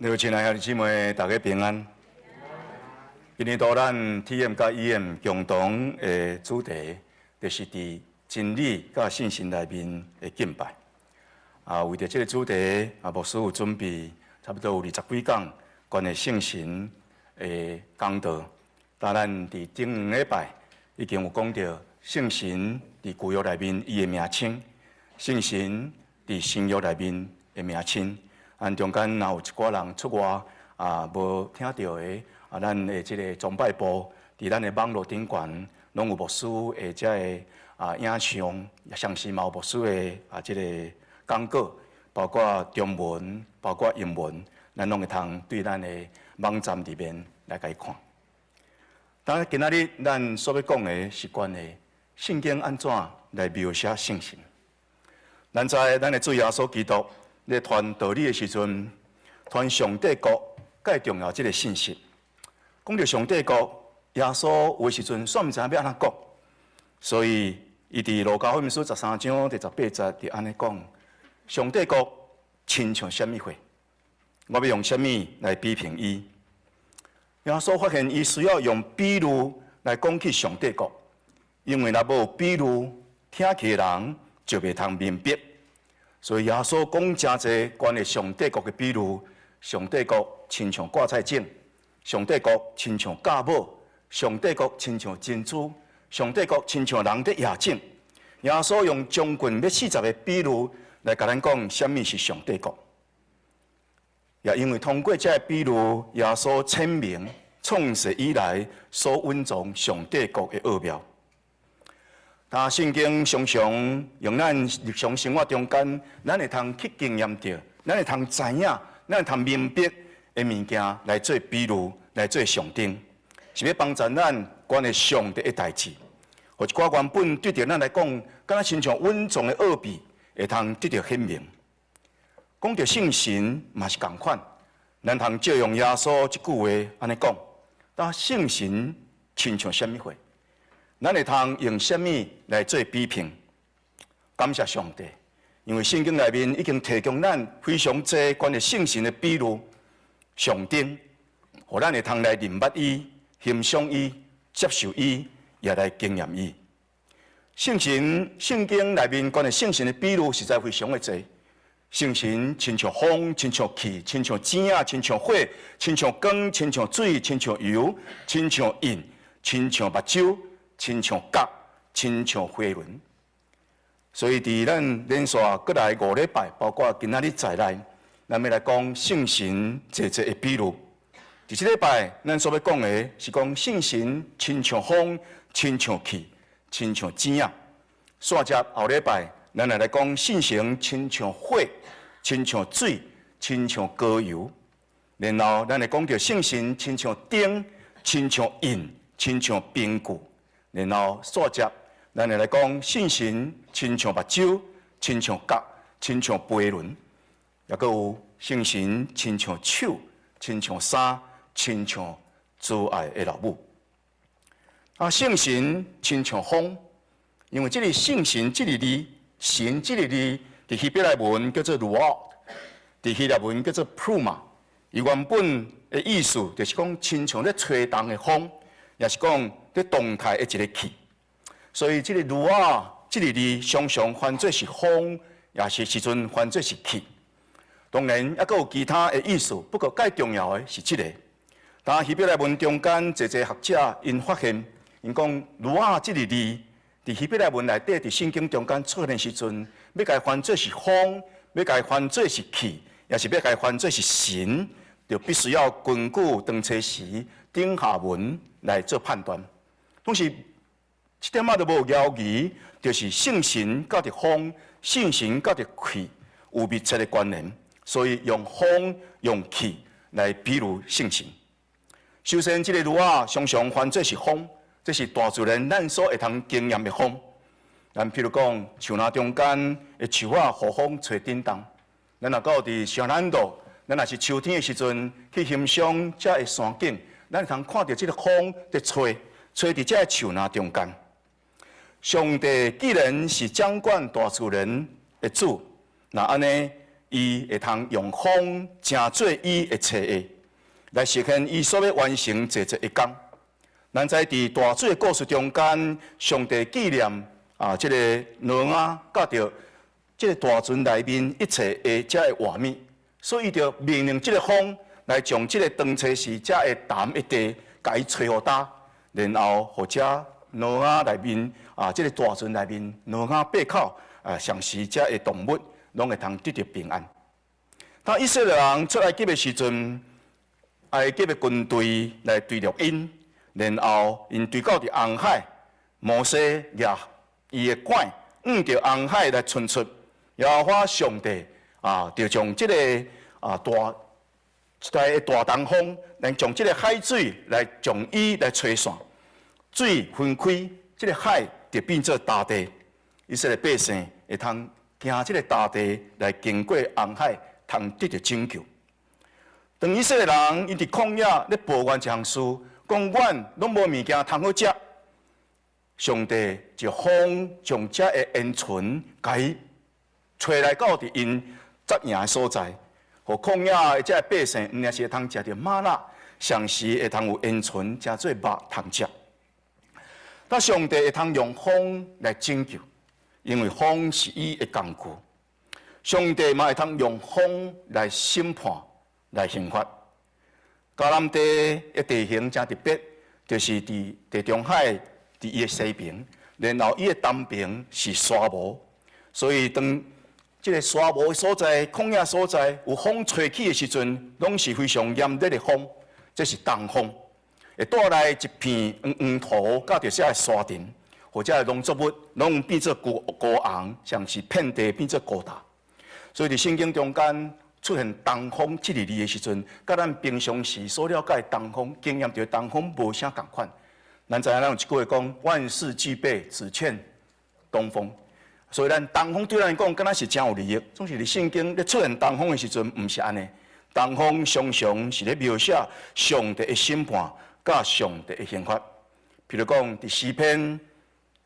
各位亲爱的兄弟姊妹，大家平安。今年度咱 TM 甲 EM 共同的主题，就是伫真理甲信心内面的敬拜。为着这个主题，牧师有准备差不多有20几讲关于信心的讲道。当咱伫顶2礼拜已经有讲到信心伫旧约内面伊的名称，信心伫新约内面的名称。中间若有一寡人出外无听到的咱的这个崇拜部伫咱的网络顶悬，拢有牧师的这个影像，上时嘛有牧师的这个讲稿，包括中文，包括英文，咱拢会通对咱的网站里面来甲伊看。当然，今仔日咱所要讲的是关于圣经安怎来描写信心。咱知咱的主耶稣基督。咧传道理的时阵，传上帝国介重要这个信息。讲到上帝国，耶稣有时阵煞毋知影要安怎讲，所以伊伫路加福音书13章第18节伫安尼讲：上帝国亲像什么货？我要用什么来比评伊？耶稣发现伊需要用比喻来讲起上帝国，因为若无比喻，听起的人就袂通明白。所以耶稣讲真侪关于上帝国的比喻，上帝国亲像挂菜种，上帝国亲像甲母，上帝国亲像珍珠，上帝国亲像人伫野种。耶稣用将近要40个比喻来甲咱讲，什么是上帝国。也因为通过这个比喻，耶稣阐明创世以来所蕴藏上帝国的奥妙。但圣经常常用咱日常生活中间，咱会通去经验到，咱会通知影，咱会通明白的物件来做比喻，来做象征，是要帮助咱关于上帝的代志。或一寡原本对着咱来讲，敢若亲像蕴藏的奥秘，会通得到显明。讲到信心嘛是同款，咱通借用耶稣这句话安尼讲：，但信心亲像什么货？咱会通用什么来做比评？感谢上帝，因为圣经内面已经提供咱非常多关于信心的比喻、象征，互咱会通来认捌伊、欣赏伊、接受伊，也来经验伊。圣经内面关于信心的比喻实在非常的多。信心亲像风，亲像气，亲像井仔，亲像火，亲像光，亲像水，亲像油，亲像印，亲像目睭。亲像角，亲像花轮，所以伫咱连续过来5礼拜，包括今仔日在内，咱要来讲信心这的比喻。第7礼拜，咱所要讲的是讲信心亲像风，亲像气，亲像井仔。煞接后礼拜，咱来讲信心亲像火，亲像水，亲像膏油。然后咱来讲到信心亲像灯，亲像印，亲像冰固。然后煞接，咱来讲信心亲像目睭，亲像角，亲像飞轮，也阁有信心亲像手，亲像衫，亲像慈爱的老母。信心亲像风，因为这个信心这个字，神这个字，伫希伯来文叫做 ruach， 伫希腊文叫做 pneuma， 伊原本的意思就是讲亲像咧吹动的风。也是讲在动态的一个气，所以这个如这个字常常翻做是风，也是时阵翻做是气。当然，还阁有其他的意思，不过最重要的是这个。但希伯来文中间，侪学者因发现，因讲如这个字，伫希伯来文内底，伫圣经中间出现时阵，要甲伊翻做是风，要甲伊翻做是气，也是要甲伊翻做是神，就必须要根据当初时顶下文。来做判断，拢是这点都无犹豫，就是信心甲着风，信心甲着气有密切的关联，所以用风用气来比喻信心。首先，这个如常常翻做是风，这是大自然咱所会通经验的风。咱譬如讲，树林中间的树仔互风吹叮当，咱若到伫小南岛，咱若是秋天的时阵去欣赏这个山景。咱会通看到这个风在吹伫这树林中间。上帝既然是掌管大自然的主，那安尼伊会通用风成做伊的车下，来实现伊所要完成这一工。咱在伫大水的故事中间，上帝纪念这个挪亚甲着这个大船内面一切的遮的画面，所以伊就命令这个风来将这个当初时遮的淡一地，甲伊吹互干，然后或者挪亚内面这个大船内面挪亚背靠上时遮的动物，拢会通得到平安。当以色列人出埃及的时阵，埃及的军队来对着因，然后因对到伫红海，摩西举伊的拐，往着红海来冲出，耶和华上帝就将这个大东风，来将这个海水来将伊来吹散，水分开，这个海就变做大地，以色列百姓会通行这个大地来经过红海。通得到拯救。当以色列人因伫旷野咧抱怨一项事，讲阮拢无物件通好食，上帝就风将遮的烟尘，甲伊吹来到伫因扎营的所在，互旷野的遮百姓毋仅是会通食到玛纳，上时会通有烟尘，诚做肉通食。但上帝会通用风来拯救，因为风是伊的工具。上帝嘛会通用风来审判、来刑罚。迦南地的地形真特别，就是伫地中海伫伊的西边，然后伊的东边是沙漠，所以当这个沙漠的所在、旷野所在有风吹起的时阵，拢是非常炎热的风，这是东风，会带来一片黄土，甲着遮的沙尘，或者农作物拢变做孤红，像是遍地变做孤大。所以伫圣经中间出现东风这个字的时阵，甲咱平常时所了解东风、经验到东风无啥共款。咱知影咱有一句话讲：万事俱备，只欠东风。所以咱东风对咱来讲，敢若是真有利益。总是伫圣经咧出现东风的时阵，毋是安尼。东风常常是咧描写上帝的审判，甲上帝的刑罚。譬如讲，伫诗篇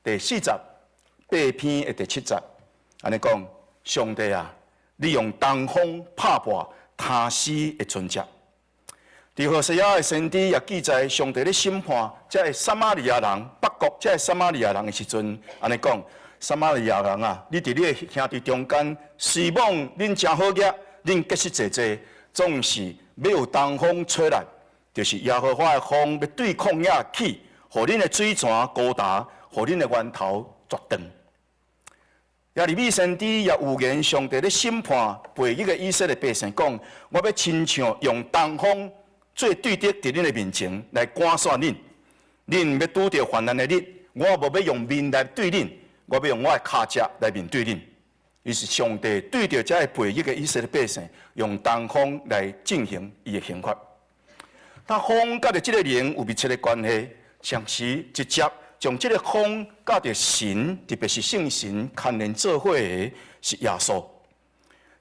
第48篇的第7节，安尼讲：上帝啊！利用东风拍破他施的船只。伫何西阿的先知也记载，上帝咧审判这个撒玛利亚人、北国这个撒玛利亚人的时阵，安尼讲：撒玛利亚人啊，你伫你的兄弟中间，虽望恁真好业，恁结实济济，总是要有东风吹来，就是耶和华的风要对旷野起，互恁的水泉高大，互恁的源头绝断。耶利米先知也预言上帝咧审判背逆的以色列百姓，讲：我要亲像用东风做对敌伫恁的面前来赶散恁，恁要拄着患难的日，我无要用面来对恁，我要用我的脚趾来面对恁。于是上帝对着这背逆的以色列百姓，用东风来进行伊的刑罚。但风甲着这个灵有密切的关系，像是直接。将这个风甲着神，特别是圣神牵连做伙的是耶稣。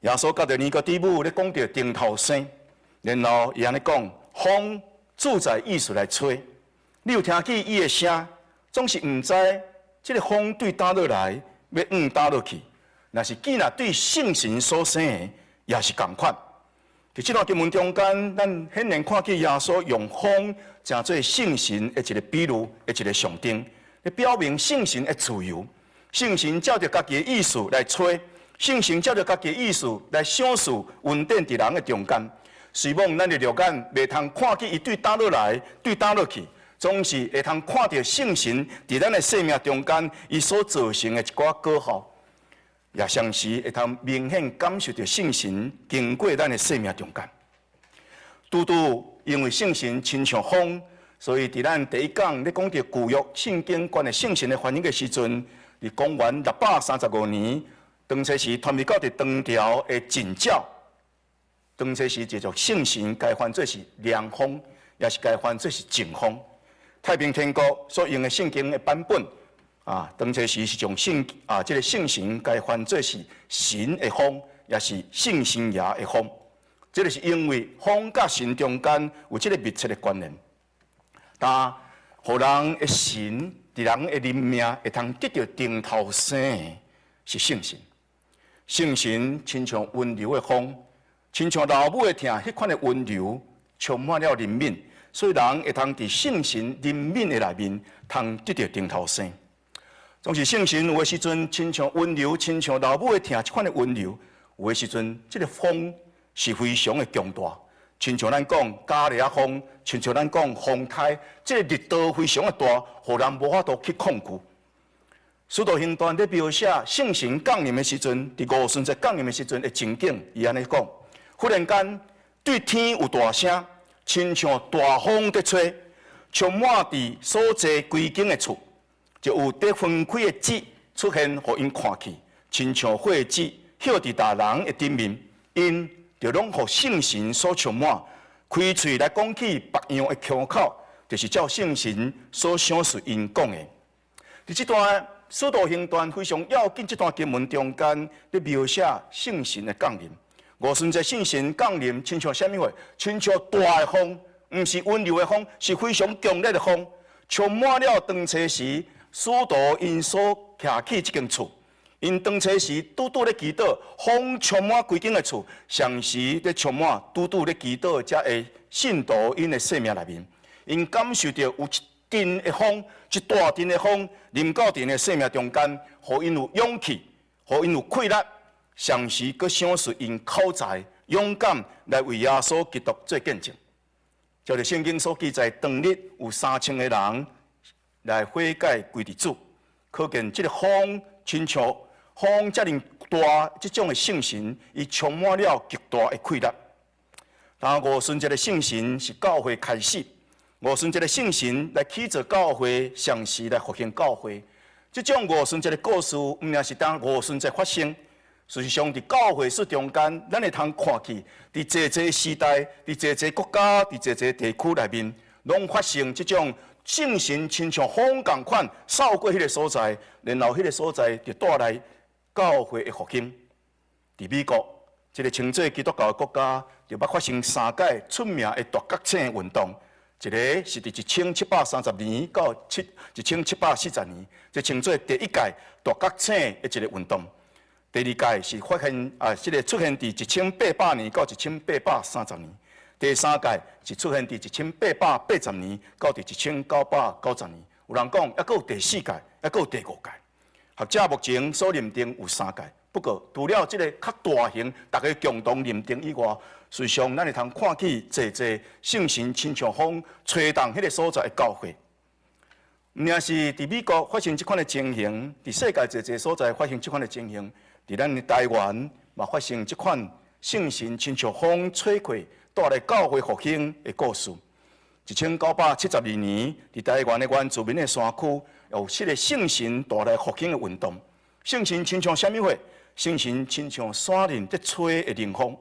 耶稣甲着尼哥底母咧讲着顶头生，然后伊安尼讲，风自在意思来吹，你有听见伊的声，总是毋知这个风对打落来，要往打落去。若是既然对圣神所生的，也是共款。伫这段经文中间，咱显然看见耶稣用风，诚做圣神的一个比喻，的一个象征，来表明圣神的自由。圣神照着家己的意思来吹，圣神照着家己的意思来享受稳定伫人的中间。希望咱的肉眼袂通看见伊对打落来，对打落去，总是会通看到圣神伫咱的生命中间，伊所造成的一寡果效。也相时会通明显感受到圣神经过咱的生命中间。拄拄因为圣神亲像风，所以伫咱第一讲咧讲到旧约圣经关于圣神的反映的时阵，伫公元635年，当初时传入到伫唐朝的晋教，当初时叫做圣神该翻做是凉风，也是该翻做是静风。太平天国所用的圣经的版本。当初时是将这个圣神该翻做是神的风，也是圣神爷的风。这就是因为风甲神中间有这个密切的关联。但互人的神伫人的灵命会通得到顶头生的是圣神。圣神亲像温柔的风，亲像老母的疼迄款的温柔，充满了怜悯，所以人会通伫圣神怜悯的内面，通得到顶头生。总是圣神有的时阵亲像温柔，亲像老母的疼即款的温柔；有的时阵，即个风是非常的强大，亲像咱讲加利亚风，亲像咱讲风台，即个力道非常的大，互人无法度去控制。使徒行传咧描写圣神降临的时阵，伫五旬节降临的时阵的情景，伊安尼讲：忽然间对天有大声，亲像大风在吹，充满伫所在规间的厝，就有伫分开的纸出现，互因看去，亲像火纸晓伫大人的顶面，因就拢互圣神所充满，开喙来讲起别样的腔口，就是照圣神所想示因讲的。伫这段使徒行传非常要紧，这段经文中间咧描写圣神的降临。五旬节圣神降临，亲像啥物话？亲像大的风，毋是温柔的风，是非常强烈的风，充满了当初时使徒因所徛起这间厝。因当初时拄咧祈祷，风充满规间的厝，上时咧充满拄咧祈祷才会信徒因的生命内面。因感受到有一阵的风，一大阵的风，临到因的生命中间，互因有勇气，互因有气力。上时佮想示因口才勇敢来为耶稣基督做见证。照着圣经所记载，当日有3000个人来悔改归地主，可见这个风亲像风遮尔大，这种的圣神，伊充满了极大的气力。但五旬节的圣神是教会开始，五旬节的圣神来起造教会，上时来复兴教会。这种五旬节的故事，毋仅是当五旬节发生。事实上，伫教会史中间，咱会通看去，伫侪时代、伫侪国家、伫侪地区内面，拢发生这种圣神亲像风共款扫过迄个所在，然后迄个所在就带来教会的复兴。伫美国，这个称作基督教的国家，就捌发生3届出名的大觉醒运动。一个是伫1730年到1740年，这称作第一届大觉醒的一个运动。第二届是发现这个出现伫1800年到1830年，第三届是出现伫1880年到1990年。有人讲，还佫有第4届，还佫有第5届。学者目前所认定有3届，不过除了这个较大型、大家共同认定以外，事实上咱会通看起侪圣神亲像风吹动迄个所在的教会。毋仅是伫美国发生这款的情形，伫世界侪所在发生这款的情形。伫咱的台湾嘛发生这款圣神亲像风吹过，带来教会复兴的故事。1972年，伫台湾的原住民的山区，有这个圣神带来复兴的运动。圣神亲像啥物货？圣神亲像山林在吹的冷风，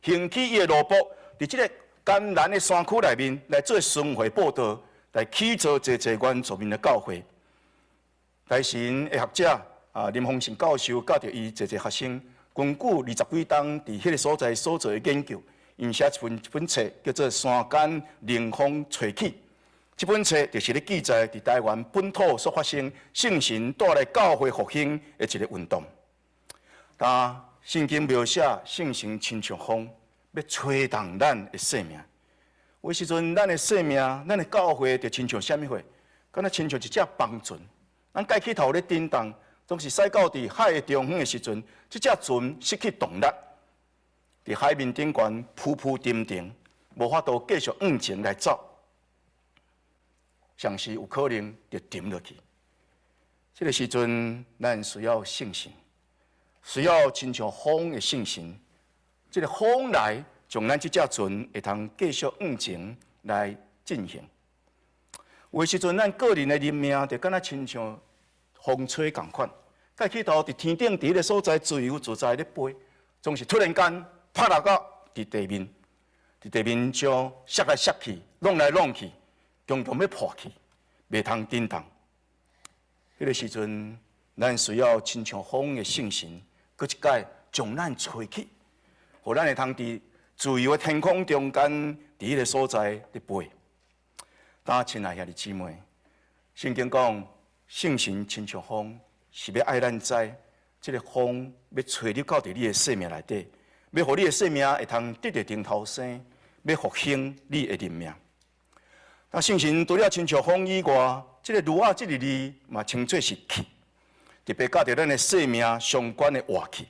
兴起伊的罗卜，伫这个艰难的山区内面来做巡回报道，来起造侪原住民的教会。台神的学者。林丰成教授教着伊侪学生，根据20几档伫迄个所在所做的研究，因写一本册叫做《山间冷风吹起》。这本册就是咧记载伫台湾本土所发生圣神带来教会复兴的一个运动。但圣经描写圣神亲像风，要吹动咱的生命。有时阵，咱的生命，咱的教会，就亲像啥物货？敢若亲像一只帆船，咱盖起头咧震动。总是驶到伫海的中央的时阵，这只船失去动力，伫海面顶悬浮浮沉沉，无法度继续往前来走，上时有可能就沉落去。这个时阵，咱需要信心，需要亲像风的信心。这个风来，将咱这只船会通继续往前来进行。有时阵，咱个人的人命就敢若亲像风吹共款，盖起头伫天顶伫个所在自由自在咧飞，总是突然间拍落到伫地面，伫地面上摔来摔去，弄来弄去，强强要破去，袂通震动。迄个时阵，咱需要亲像风的信心，搁一摆将咱吹起，互咱会通伫自由的天空中间，伫迄个所在咧飞。但亲爱兄弟姊妹，圣经讲。圣神亲像风，是要爱咱知，这个风要吹入到你的生命内底，要互你的生命会通得到顶头生，要复兴你的人命。那圣神除了亲像风以外，这个如啊这个字嘛称作是气，特别甲着咱的生命相关的活气。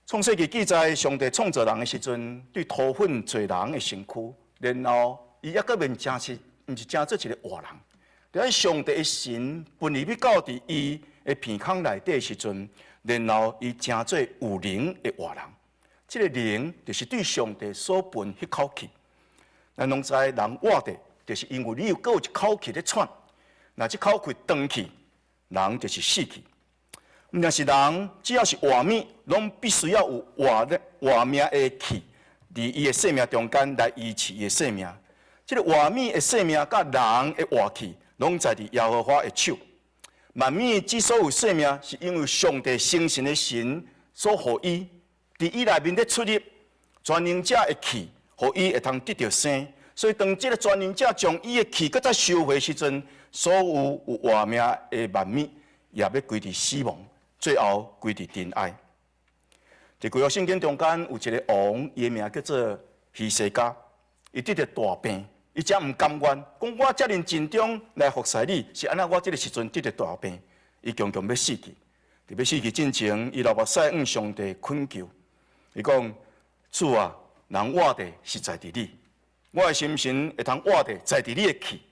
创世纪记载，上帝创造人的时阵，对土粉做人的身躯，然后伊还阁免真实，毋是真做一个活人。在上帝的神分离要到伫伊的鼻孔内底的时阵，然后伊真做有灵的活人。这个灵就是对上帝所分迄口气。咱拢知人活着，就是因为你有有一口气咧喘。若即口气断去，人就是死去。若是人，只要是活命，拢必须要有活命的气，伫伊的生命中间来维持伊的生命。这个活命的生命甲人的活气，拢在伫耶和华的手。万物之所有生命，是因为上帝生神的神所予伊，伫伊内面咧出入全能者的气，予伊会通得到生。所以当这个全能者将伊的气搁再收回时阵，所有有活命的万物也要归伫死亡。最后归伫真爱。伫旧约圣经中间有一个王，伊名叫做希西家，伊得着大病，伊才毋甘愿，讲我遮尔尽忠来服侍你，是安那我这个时阵得着大病，伊强要死去。伫要死去之前，伊老目屎向上帝恳求，伊讲：主啊，人活着是在伫你，我的心神会通活着在伫你的气，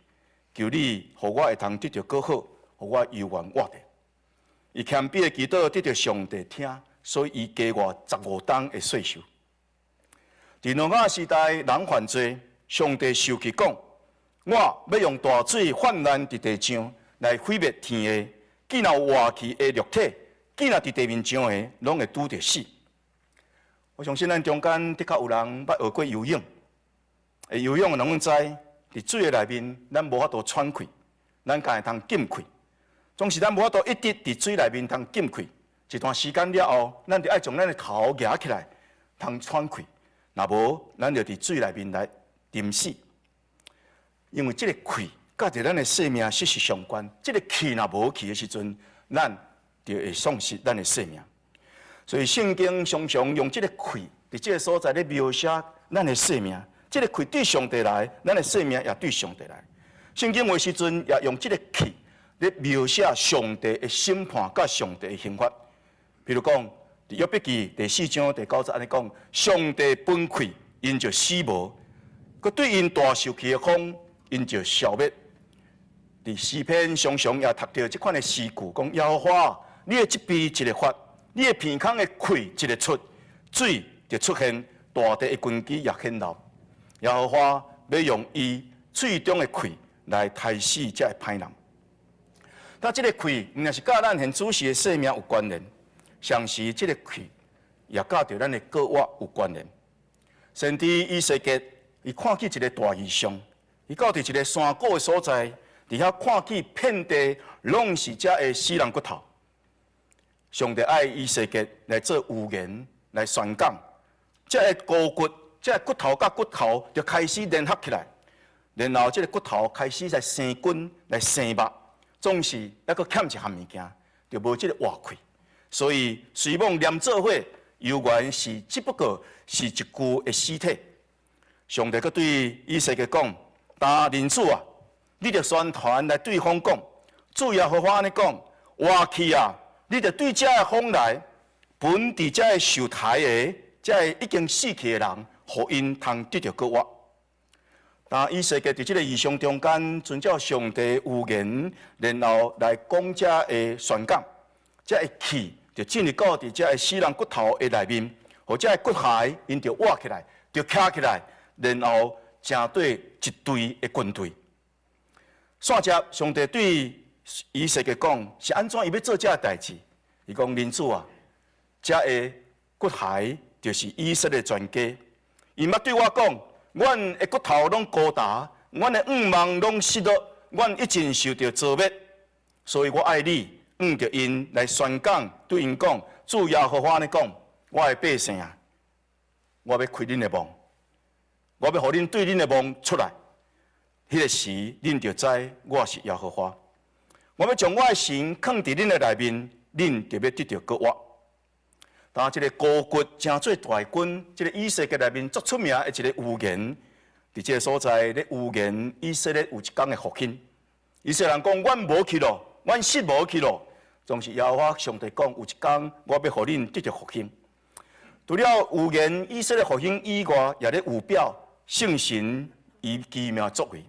求你，互我会通得着更好，互我永远活着。伊谦卑的祈祷得到上帝听，所以伊加我15担的岁数。伫挪亚时代，人犯罪，上帝受气讲：我要用大水泛滥伫地上来毁灭天下，既然有活气的肉体，既然伫地面上的，拢会拄着死。我相信咱中间的确有人捌学过游泳，会游泳的拢知，伫水的内面，咱无法度喘气，咱敢会通禁气。总是咱无法度一直伫水内面通禁气，一段时间了后，咱就爱将咱的头夹起来，通喘气。若无，咱就伫水内面来浸死。因为这个气，甲着咱的生命息息相关。这个气若无去的时阵，咱就会丧失咱的生命。所以圣经常常用这个气，伫这个所在咧描写咱的生命。这个气对上帝来，咱的生命也对上帝来。圣经话时阵也用这个气。咧描写上帝的审判甲上帝的刑罚，比如讲，伫约伯记第4章第9节安尼讲，上帝本气，因就死无；佮对因大受气的风，因就消灭。伫诗篇常常也读到即款的诗句，讲耶和华，你的一臂一个发，你的鼻孔的气一个出，水就出现，大地的根基也显露。耶和华要用伊喙中的气来杀死这个歹人。但这个气，毋但是甲咱现主时的生命有关联，同时这个气也甲着咱的国活有关联。先知以西结，伊看见一个大异象，伊到伫一个山谷的所在，伫遐看见遍地拢是遮的死人骨头。上帝爱以西结来做预言，来宣讲，遮个骨骨，遮个骨头甲骨头就开始联合起来，然后这个骨头开始来生筋，来生肉。总是还阁欠一项物件，就无即个活气。所以随梦连做伙，犹原是只不过是一具的尸体。上帝阁对以西结讲：但人子啊，你着宣传来对方讲，主耶和华安尼讲：活气啊，你着对遮个风来，本伫遮个受害的，遮个已经死去的人，互因通得到个活。但以西结伫即个异象中间，遵照上帝预言，然后来讲遮的宣讲，遮个气就进入到伫遮个死人骨头的内面，或者骨骸因就活起来，就徛起来，然后成对一队的军队。煞接上帝对以西结讲，是安怎伊要做遮个代志？伊讲：人子啊，遮个骨骸就是以色列全家，伊捌对我讲。阮的骨头拢高大，阮的五毛拢失落，阮已经受到糟灭，所以我爱你，着因来宣讲，对因讲，主耶和华安尼讲，我的百姓啊，我要开恁的梦，我要互恁对恁的梦出来。迄个时，恁就知我是耶和华。我要将我的神放伫恁的内面，恁就要得到国活。但这个高骨真做大军，这个以色列内面最出名的一个预言，伫这个所在咧预言以色列有一天的复兴。以色列人讲：阮无去咯，阮失无去咯。总是耶和华上帝讲：有一天我要互恁得到复兴。除了预言以色列复兴以外，也咧预表圣神伊奇妙作为。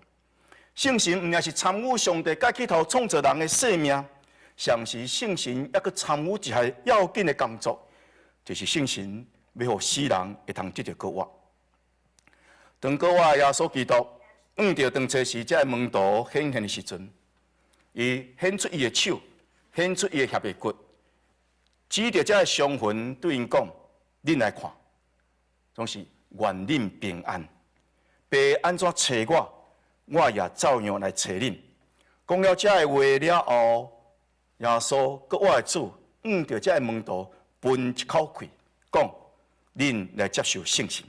圣神毋仅是参与上帝甲起头创造人的生命，同时圣神也去参与一项要紧的工作。就是圣神要互世人会通得到国活。当国活耶稣基督按着当初使者的门徒显现的时阵，伊显出伊的手，显出伊的协的骨，指着这伤痕对因讲：恁来看，总是愿恁平安。爸安怎找我，我也照样来找恁。讲了这个话了后，耶稣国活的主按着这门徒。分一口气，讲：恁来接受圣神。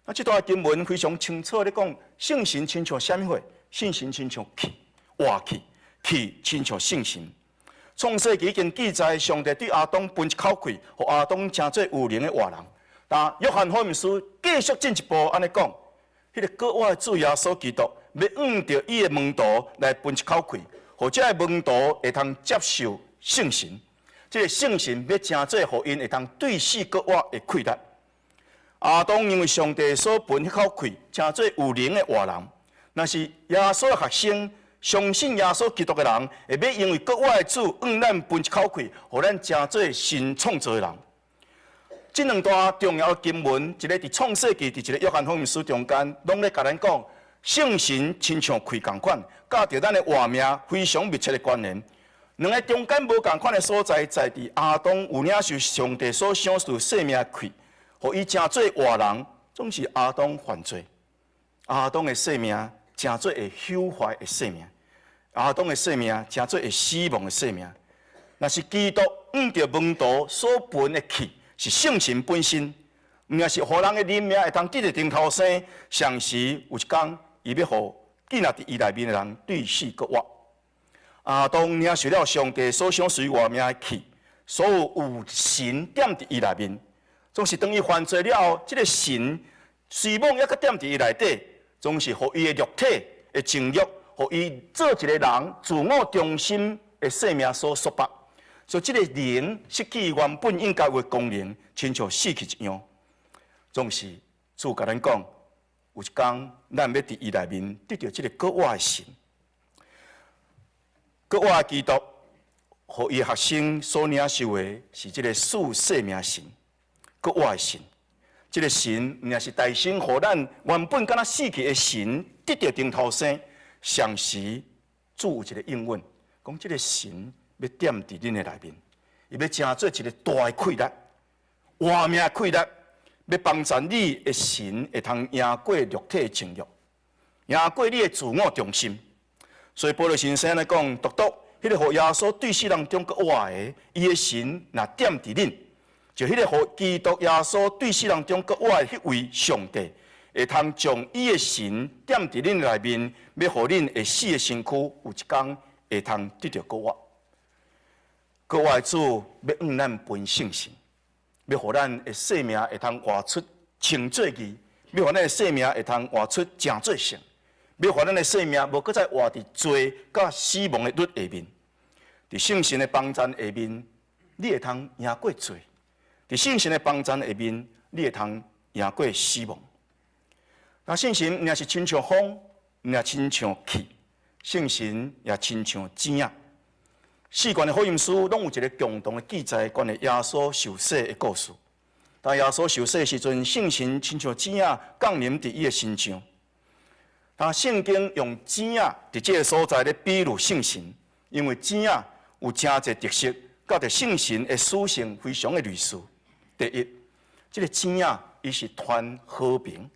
那这段经文非常清楚咧讲，圣神亲像什么货？圣神亲像气，活气，气亲像圣神。创世纪已经记载，上帝对亚当分一口气，互亚当成做有灵的活人。但约翰福音书继续进一步安尼讲，迄个国活的主耶稣基督要按照伊的门徒来分一口气，或者门徒会通接受圣神。这个圣神要成做互因会通对死国活的气力。亚当因为上帝所分迄口气，成做有灵的活人。若是耶稣的学生，相信耶稣基督的人，会要因为国活的主按咱分一口气，互咱成做新创造的人。这两段重要的经文，一个伫创世纪，伫一个约翰福音书中间，拢咧甲咱讲，圣神亲像气共款，甲着咱的活命非常密切的关联。两个中间无共款的所在，在伫亚当有领受上帝所享受生命的气，互伊成做活人，总是亚当犯罪。亚当的生命成做会朽坏的生命，亚当的生命成做会死亡的生命。若是基督按照门徒所分的气，是圣神本身，毋也是互人的灵命会通得到顶头生。上时有一天，伊要互建立伫伊内面的人对死国活。亚当领受了上帝所享受活命的气，所有神点伫伊内面，总是当伊犯罪了后，这个神虽望也搁点伫伊内底，总是互伊的肉体的情欲，互伊做一个人自我中心的生命所束缚。所以，这个灵失去原本应该有的功能，亲像死去一样。总是主甲咱讲，有一天咱要伫伊内面得到这个国活的神。国活的基督，互伊学生所领受的是这个赐生命神，国活的神。这个神毋也是代神，互咱原本敢若死去的神得到顶头生。上时主有一个应允，讲这个神要点伫恁的内面，伊要成做一个大的气力，活命的气力，要帮助你的神会通赢过肉体的情欲，赢过你的自我中心。所以保罗先生来讲，独迄个互耶稣对世人中国活的，伊的神若点伫恁，就迄个互基督耶稣对世人中国活的迄位上帝，会通将伊的神点伫恁内面，要互恁会死的身躯有一天会通得到国活。国活的主要按咱分圣神，要互咱的生命会通活出清做义，要互咱的生命会通活出正做性。要互咱的生命无搁再活伫罪甲死亡的律下面，伫圣神的帮助下面，你会通赢过罪；伫圣神的帮助下面，你会通赢过死亡。那圣神也是亲像风，也亲像气，圣神也亲像钱啊。四卷的福音书拢有一个共同的记载，关于耶稣受洗的故事。当耶稣受洗的时阵，圣神亲像钱啊降临伫伊的身上。但圣经用钱啊，伫这个所在咧比喻圣神，因为钱啊有真侪特色，甲着圣神的属性非常的类似。第一，这个钱啊，伊是传和平，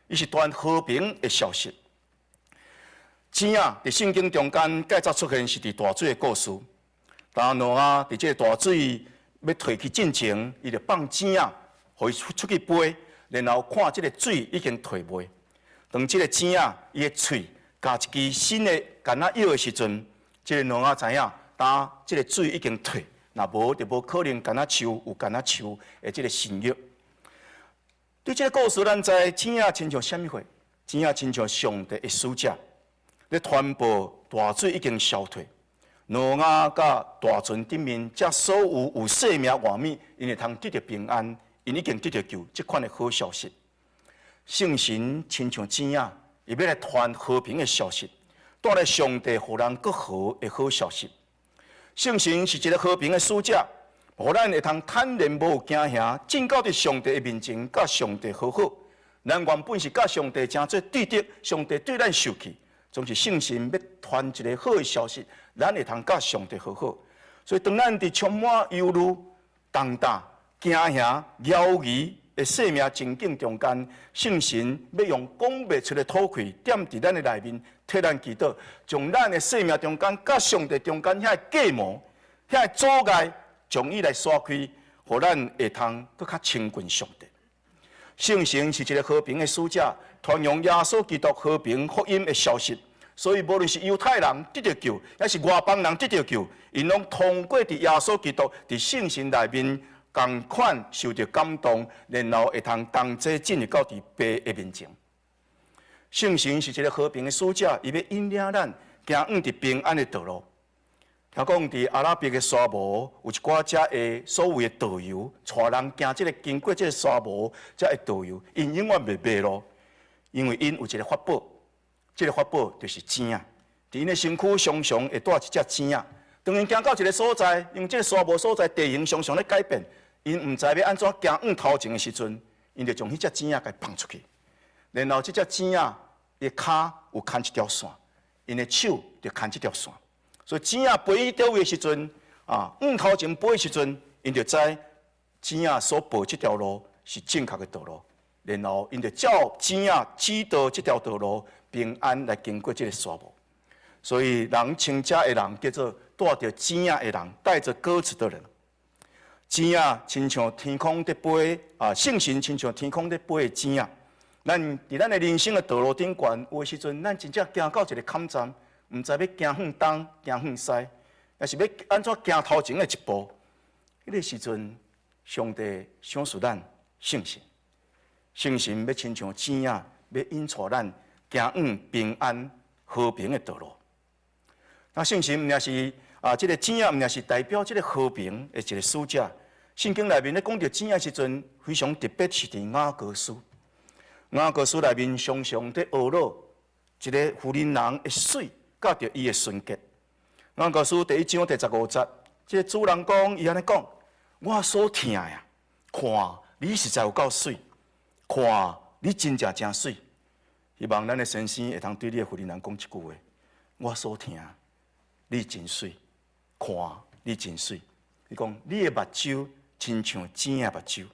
伊是传和平的消息。钱啊，伫圣经中间介早出现是伫大水的故事。当挪亚伫这个大水要退去进前，伊就放钱啊，互伊出去飞，然后看这个水已经退袂。当这个钱啊，伊的喙加一支新的橄榄叶的时阵，这个挪亚知影但这个水已经退，若无就无可能干那树有干那树的这个神约。对这个故事，咱知钱啊亲像什么货？钱啊亲像上帝的使者，咧传播大水已经消退，挪亚甲大船顶面，遮所有生命活物，因会通得到平安，因已经得到救，这款的好消息。圣神亲像钱啊，伊要来传和平的消息，带来上帝互人更好的好消息。圣神是一个和平的使者，互咱会通坦然无有惊吓，进到伫上帝的面前，甲上帝和好。咱原本是甲上帝正做对敌，上帝对咱受气，总是圣神要传一个好的消息，咱会通甲上帝和好。所以当咱伫充满忧虑、重担、惊吓、犹豫的生命情景中间，圣神要用讲袂出的土气点伫咱的内面，替咱祈祷，从咱的生命中间、甲上帝中间遐隔膜、遐阻碍，将伊来刷开，互咱会通搁较亲近上帝。圣神是一个和平的使者，传扬耶稣基督和平福音的消息。所以，无论是犹太人得到救，还是外邦人得到救，因拢通过伫耶稣基督伫圣神内面，共款受到感动，然后会通同齐进入到伫父的面前。圣神是一个和平的使者，伊要引领咱行往伫平安的道路。听讲伫阿拉伯的沙漠，有一寡遮的所谓的导游，带人行经过这个沙漠，遮的导游，因永远袂迷路，因为因有一个法宝，这个法宝就是钱啊。伫因的身躯常常会带一只钱啊。当因行到一个所在，因为这个沙漠所在地形常常咧改变，因毋知要安怎行往头前的时阵，因就将迄只钱啊给放出去，然后这只钱啊，伊骹有牵一条线，因的手就牵这条线。所以钱啊飞去倒位的时阵，往头前飞的时阵，因就知钱啊所步这条路是正确的道路，然后因就照钱啊指导这条道路平安来经过这个沙漠。所以人称这的人叫做带着钱啊的人，带着鸽子的人。钱啊亲像天空在飞，圣神亲像天空在飞的钱啊。咱伫咱的人生的道路顶悬，有的时阵咱真正行到一个坎站。毋知要行向东，行向西，也是要安怎行头前的一步？迄个时阵，上帝赏赐咱圣神，圣神要亲像钱啊，要引带咱行往平安和平的道路。那圣神毋也是这个钱啊，毋也是代表这个和平的一个使者。圣经内面咧讲到钱的时阵，非常特别是伫雅各书，雅各书内面常常在学了一个妇人人的水。甲着伊的纯洁。雅各书第1章第15节，这个主人讲，伊安尼讲：我所听呀，看你实在有够水，看你真正真水。希望咱的先生会通对你的妇人人讲一句话：我所听，你真水，看你真水。伊讲你的目睭亲像钱的目睭。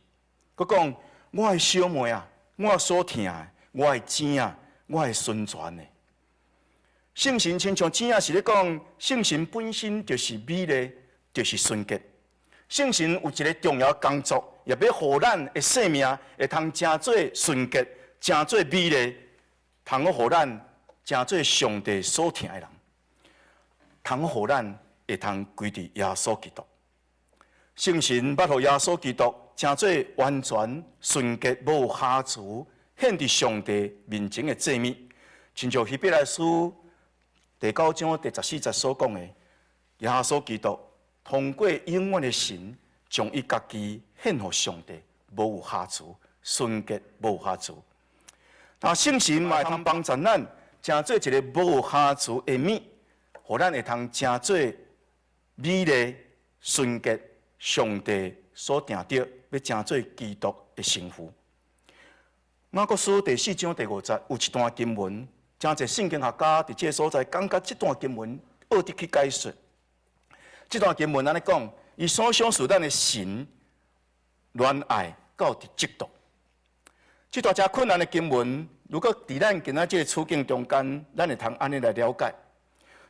佮讲我的小妹啊，我所听的，我的钱啊，我的孙传的。圣神亲像钱啊，是咧讲圣神本身就是美丽，就是纯洁。圣神有一个重要工作，也要互咱的生命会通真做纯洁，真做美丽，通互咱真做上帝所听的人，通互咱会通归伫耶稣基督。圣神捌互耶稣基督真做完全纯洁无瑕疵，献伫上帝面前的祭物，亲像希伯来书第9章第14节所讲的，耶稣基督通过永远的神，将伊家己献予上帝，无有瑕疵，纯洁无有瑕疵。但圣神嘛会通帮助咱，真做一个无有瑕疵的物，互咱会通真做美丽、纯洁，上帝所定着要真做基督的成父。雅各书第4章第5节有一段经文。真侪圣经学家伫这个所在讲甲这段经文，学得去解说。这段经文安尼讲，伊所赏赐咱的神恋爱到伫极度。这段真困难的经文，如果伫咱今仔这个处境中间，咱会通安尼来了解。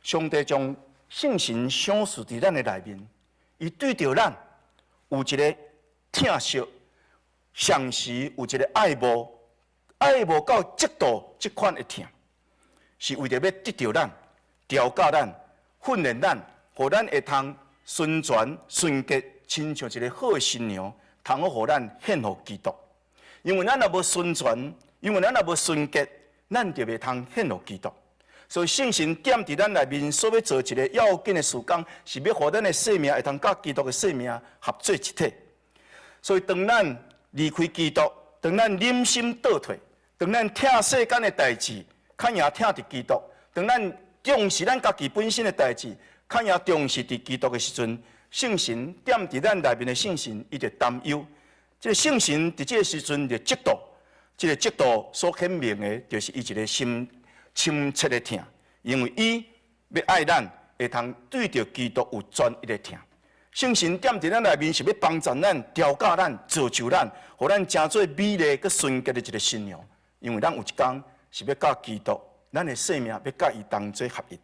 上帝将圣神赏赐伫咱的内面，伊对着咱有一个疼惜，上时有一个爱慕，爱慕到极度这款的疼。是为着要得到咱、调教咱、训练咱、互咱会通顺传顺结，亲像一个好新娘，通好互咱献互基督。因为咱若无顺传，因为咱若无顺结，咱就袂通献互基督。所以圣神点伫咱内面所要做一个要紧的事工，是要互咱的生命会通甲基督的生命合做一体。所以当咱离开基督，当咱忍心倒退，当咱听世间的代志，较赢听伫基督；当咱重视咱家己本身的代志，较赢重视伫基督的时阵，圣神点伫咱内面的圣神，伊就担忧。这个圣神伫这个时阵就嫉妒，这个嫉妒所显明的，就是伊一个心深切的疼，因为伊要爱咱，会通对着基督有专一的疼。圣神点伫咱内面是要帮助咱、调教咱、造就咱，互咱成做美丽佮纯洁的一个新娘。因为咱有一天是要甲基督，咱的生命要甲伊同做合一。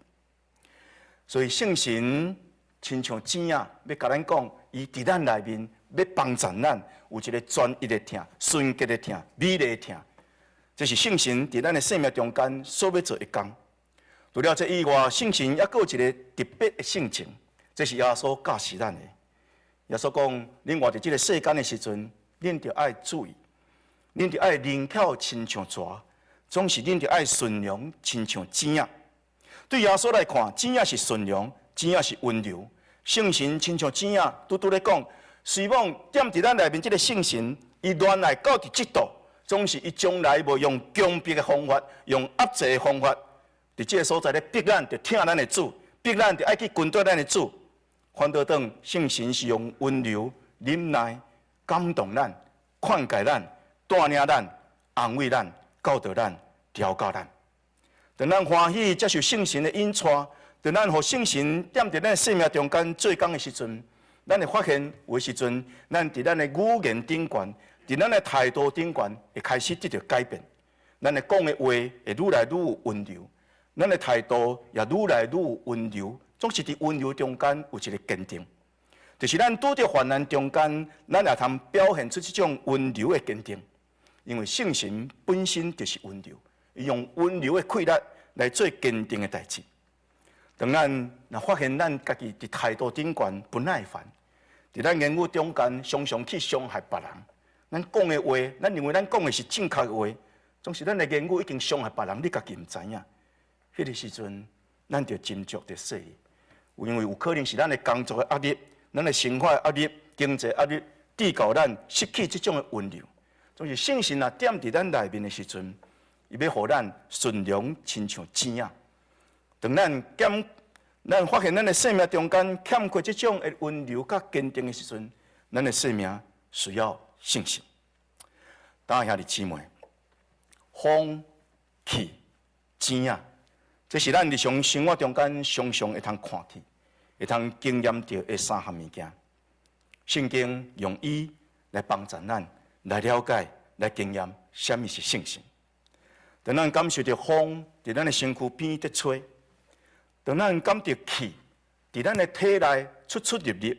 所以圣神亲像钱啊，要甲咱讲，伊伫咱内面要帮助咱有一个专一的疼、纯洁的疼、美丽的疼。这是圣神伫咱的生命中间所要做一工。除了这以外，圣神还有一个特别的性情。这是耶稣教示咱的。耶稣讲：，恁活伫这个世间的时阵，恁着爱注意，恁着爱灵巧亲像蛇，总是恁着爱顺良亲像钱仔。对耶稣来看，钱仔是顺良，钱仔是温柔。圣神亲像钱仔，拄拄咧讲，希望点伫咱内面这个圣神，伊原来到伫这度，总是伊从来无用强逼的方法，用压制的方法，伫这个所在咧逼咱，着听咱的主，逼咱着爱去跟对咱的主。反倒当圣神是用温柔、忍耐、感动咱、劝解咱、带领咱、安慰咱、教导咱、调教咱。当咱欢喜接受圣神的引带，当咱互圣神点伫咱生命中间做工的时阵，咱会发现有的时阵，咱伫咱的语言顶悬，伫咱的态度顶悬，会开始得到改变。咱的讲的话会愈来愈有温柔，咱的态度也愈来愈有温柔。总是伫温柔中间有一个坚定，就是咱拄着患难中间，咱也通表现出这种温柔的坚定。因为圣神本身就是温柔，伊用温柔的气力来做坚定的代志。当咱若发现咱家己伫态度顶悬不耐烦，伫咱言语中间常常去伤害别人，咱讲的话，咱认为咱讲的是正确的话，总是咱的言语已经伤害别人，你家己唔知影。迄个时阵，咱就斟酌着说。因为有可能是咱的工作的压力、咱的生活的压力、经济压力，致到咱失去这种的温柔。总是圣神啊，点伫咱内面的时阵，伊要互咱顺良亲像钱仔。当咱发现咱的生命中间欠缺这种的温柔甲坚定的时阵，咱的生命需要圣神。当兄弟姊妹，风、气、钱仔，这是咱日常生活中间常常会通看见。会通经验到的三项物件，圣经用伊来帮助咱来了解、来经验什么是圣神。当咱感受到风伫咱的身躯边在吹，当咱感到气伫咱的体内出出入入，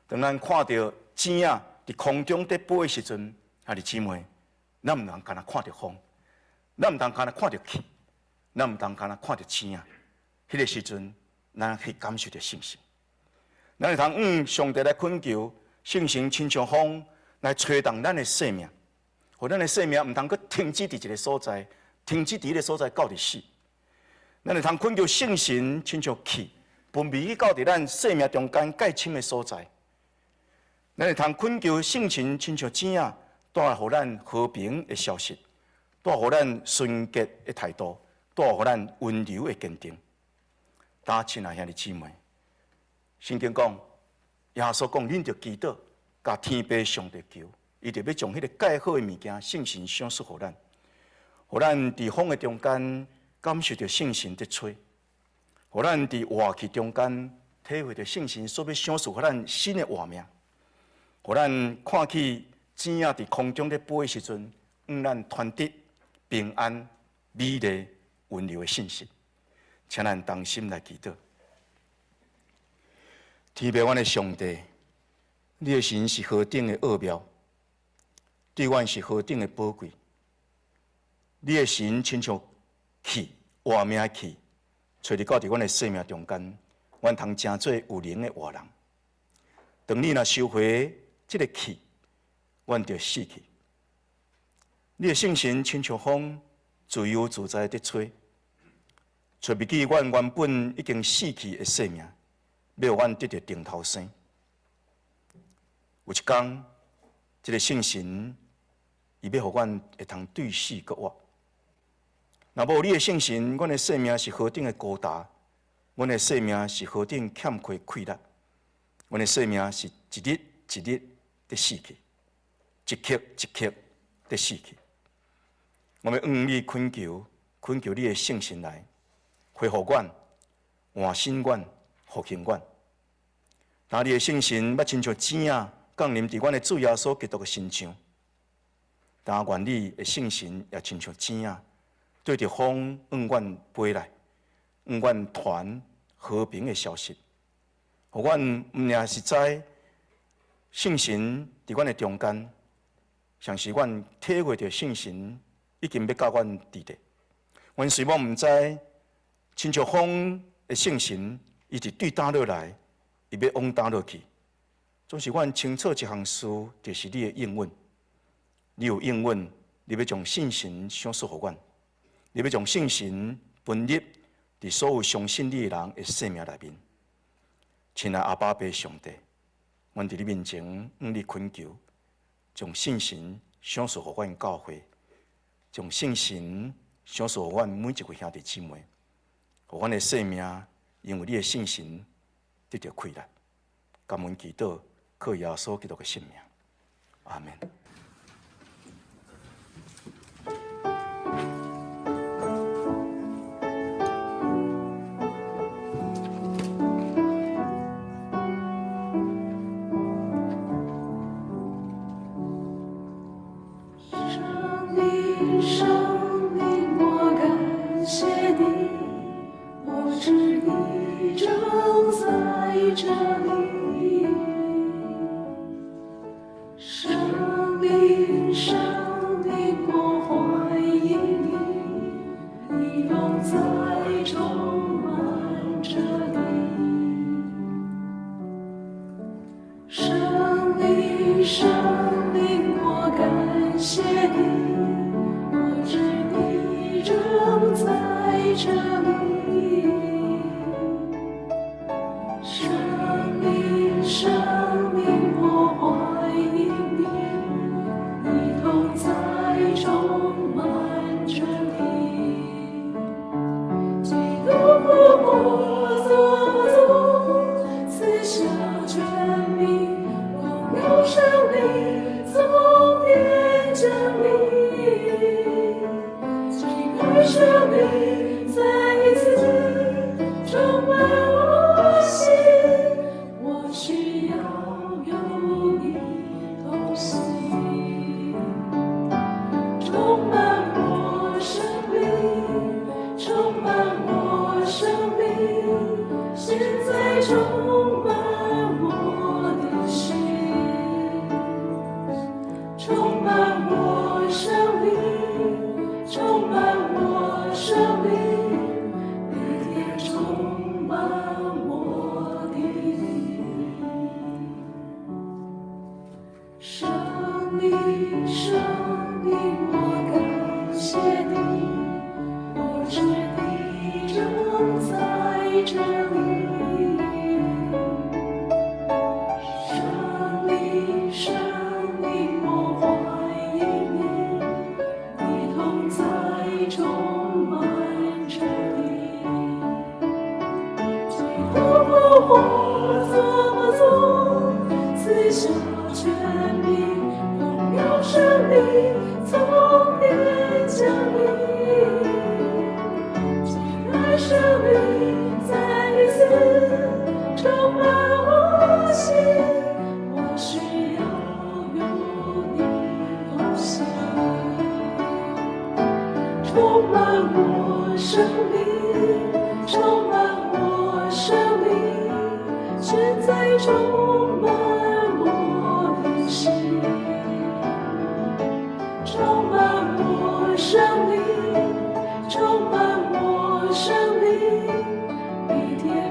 当咱看到钱仔伫空中在飞的时阵，兄弟姊妹，咱唔通干那看到风，咱唔通干那看到气，咱唔通干那看到钱仔，迄个时阵。咱可以感受到圣神，咱会通上帝来恳求圣神亲像风来吹动咱的生命，互咱的生命唔通去停止伫一个所在，停止伫一个所在到伫死。咱会通恳求圣神亲像气，分泌去到伫咱生命中间介深的所在。咱会通恳求圣神亲像钱仔，带来互咱和平的消息，带互咱纯洁的态度，带互咱温柔的坚定。当亲爱兄弟姊妹，圣经讲，耶稣讲，恁着祈祷，甲天父上帝求，伊就要将迄个介好的物件，圣神赏赐互咱，互咱伫风的中间感受到圣神在吹，互咱伫活气中间体会到圣神所要赏赐互咱新的活命，互咱看起钱仔伫空中在飞的时阵，咱团结、平安、美丽、温柔的信心。请咱同心来祈祷。天父，阮的上帝，你的神是何等的奥妙，对阮是何等的宝贵。你的神亲像气，活命的气，吹入到伫阮的生命中间，阮通成做有灵的活人。当你若收回这个气，阮就死去。你的圣神亲像风，自由自在地吹，吹不去阮原本已经死去的生命，要阮得到重头生。有一天，这个圣神，伊要互阮会通对死搁活。若无你的圣神，阮的生命是何等的高大，阮的生命是何等欠缺快乐，阮的生命是一日一日地死去，一刻一刻地死去。我们向你恳求你的圣神来恢复阮、换新阮、复兴阮。当你的圣神要亲像钱啊降临伫阮的主耶稣基督的身上，但愿你的圣神也亲像钱啊，对着风向阮飞来，向阮传和平的消息。互阮毋仅是知圣神伫阮的中间，像是阮体会着圣神已经要到阮伫地。阮虽然毋知，亲像风的圣神，伊一对打落来，伊要往打落去。总是阮清楚一项事，就是你的应允。你有应允，你要将圣神赏赐互阮，你要将圣神分入伫所有相信你的人的生命内面。亲爱阿爸爸上帝，阮伫你面前向你恳求，将圣神赏赐互阮教会，将圣神赏赐互阮每一位兄弟姊妹，互阮的生命因为你的圣神得到快乐。感恩祈祷，靠耶稣基督的性命，阿门。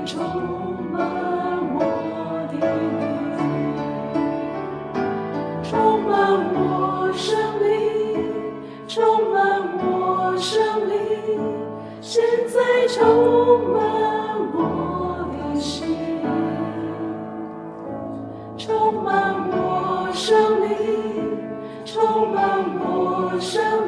充生